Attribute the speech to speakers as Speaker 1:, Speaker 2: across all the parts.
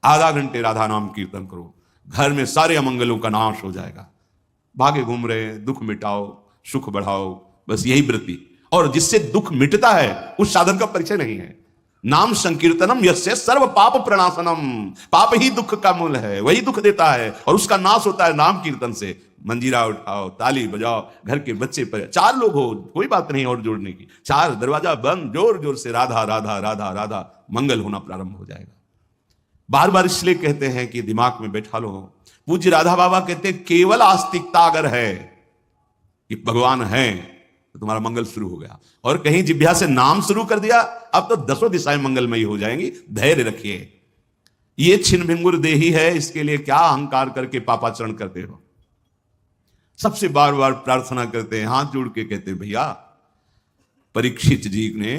Speaker 1: आधा घंटे राधा नाम कीर्तन करो, घर में सारे अमंगलों का नाश हो जाएगा। भागे घूम रहे, दुख मिटाओ, सुख बढ़ाओ, बस यही वृत्ति। और जिससे दुख मिटता है उस साधन का परिचय नहीं है। नाम संकीर्तनम यस्य सर्व पाप प्रणाशनम, पाप ही दुख का मूल है, वही दुख देता है और उसका नाश होता है नाम कीर्तन से। मंजीरा उठाओ, ताली बजाओ, घर के बच्चे पर, 4 लोग हो कोई बात नहीं और जोड़ने की, 4 दरवाजा बंद, जोर जोर से राधा राधा राधा राधा, मंगल होना प्रारंभ हो जाएगा। बार बार इसलिए कहते हैं कि दिमाग में बैठा लो। पूज्य राधा बाबा कहते हैं केवल आस्तिकता अगर है कि भगवान है तो तुम्हारा मंगल शुरू हो गया। और कहीं जिह्वा से नाम शुरू कर दिया, अब तो 10 दिशाएं मंगलमयी हो जाएंगी। धैर्य रखिए। ये छिन्न भिंगुर देही है, इसके लिए क्या अहंकार करके पापाचरण करते हो। सबसे बार बार प्रार्थना करते हैं, हाथ जोड़ के कहते हैं, भैया परीक्षित जी ने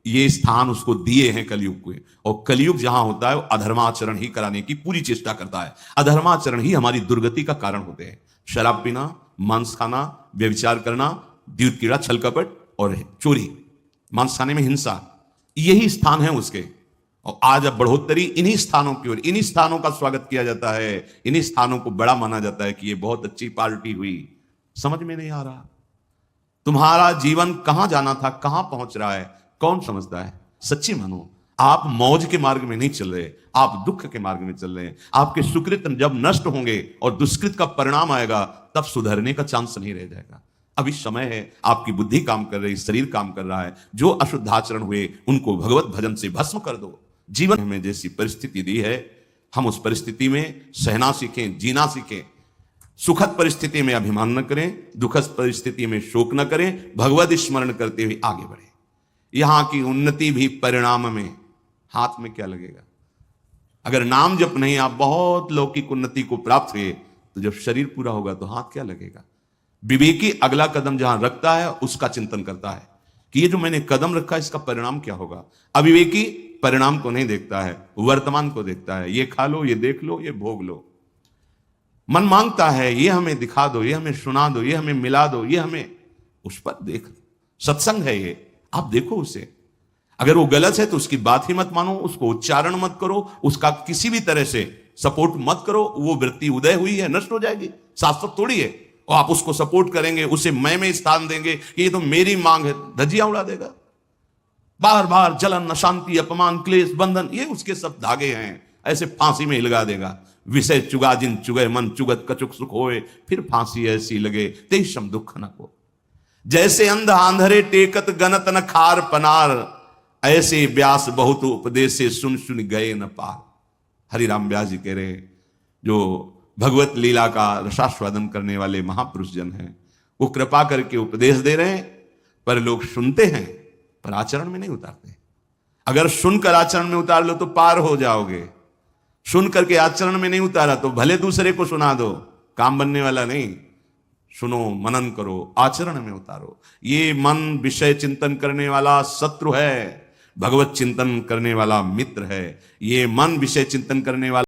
Speaker 1: ये स्थान उसको दिए हैं कलयुग को, और कलयुग जहां होता है वो अधर्माचरण ही कराने की पूरी चेष्टा करता है। अधर्माचरण ही हमारी दुर्गति का कारण होते हैं। शराब पीना, मांस खाना, व्यभिचार करना, द्यूत कीड़ा, छल कपट और चोरी, मांस खाने में हिंसा, यही स्थान है उसके। और आज अब बढ़ोतरी इन्हीं स्थानों की ओर, इन्हीं स्थानों का स्वागत किया जाता है, इन्हीं स्थानों को बड़ा माना जाता है कि ये बहुत अच्छी पार्टी हुई। समझ में नहीं आ रहा तुम्हारा जीवन कहां जाना था, कहां पहुंच रहा है, कौन समझता है। सच्ची मानो, आप मौज के मार्ग में नहीं चल रहे, आप दुख के मार्ग में चल रहे हैं। आपके सुकृत जब नष्ट होंगे और दुष्कृत का परिणाम आएगा, तब सुधरने का चांस नहीं रह जाएगा। अभी समय है, आपकी बुद्धि काम कर रही, शरीर काम कर रहा है। जो अशुद्धाचरण हुए उनको भगवत भजन से भस्म कर दो। जीवन में जैसी परिस्थिति दी है, हम उस परिस्थिति में सहना सीखें, जीना सीखें। सुखद परिस्थिति में अभिमान न करें, दुखद परिस्थिति में शोक न करें, भगवत स्मरण करते हुए आगे बढ़े। यहां की उन्नति भी परिणाम में, हाथ में क्या लगेगा। अगर नाम जप नहीं, आप बहुत लौकिक उन्नति को प्राप्त हुए, तो जब शरीर पूरा होगा तो हाथ क्या लगेगा। विवेकी अगला कदम जहां रखता है उसका चिंतन करता है कि ये जो मैंने कदम रखा इसका परिणाम क्या होगा। अविवेकी परिणाम को नहीं देखता है, वर्तमान को देखता है। ये खा लो, ये देख लो, ये भोग लो। मन मांगता है ये हमें दिखा दो, ये हमें सुना दो, ये हमें मिला दो, ये हमें, उस पर देख। सत्संग है ये, आप देखो उसे। अगर वो गलत है तो उसकी बात ही मत मानो, उसको उच्चारण मत करो, उसका किसी भी तरह से सपोर्ट मत करो। वो वृत्ति उदय हुई है, नष्ट हो जाएगी, शाश्वत थोड़ी है। और आप उसको सपोर्ट करेंगे, उसे मैं में स्थान देंगे कि ये तो मेरी मांग है, धज्जियां उड़ा देगा। बार बार जलन, अशांति, अपमान, क्लेश, बंधन, ये उसके सब धागे हैं, ऐसे फांसी में हिलगा देगा। विषय चुगा जिन चुगे मन, चुगत कचुक सुख होए, फिर फांसी ऐसी लगे तेषम दुख न को। जैसे अंध आंधरे टेकत गनत न खार पनार, ऐसे व्यास बहुत उपदेश से सुन सुन गए न पार। हरिराम व्यास जी कह रहे, जो भगवत लीला का रसास्वादन करने वाले महापुरुष जन हैं, वो कृपा करके उपदेश दे रहे हैं, पर लोग सुनते हैं पर आचरण में नहीं उतारते। अगर सुनकर आचरण में उतार लो तो पार हो जाओगे। सुन करके आचरण में नहीं उतारा तो भले दूसरे को सुना दो, काम बनने वाला नहीं। सुनो, मनन करो, आचरण में उतारो। ये मन विषय चिंतन करने वाला शत्रु है, भगवत चिंतन करने वाला मित्र है। ये मन विषय चिंतन करने वाला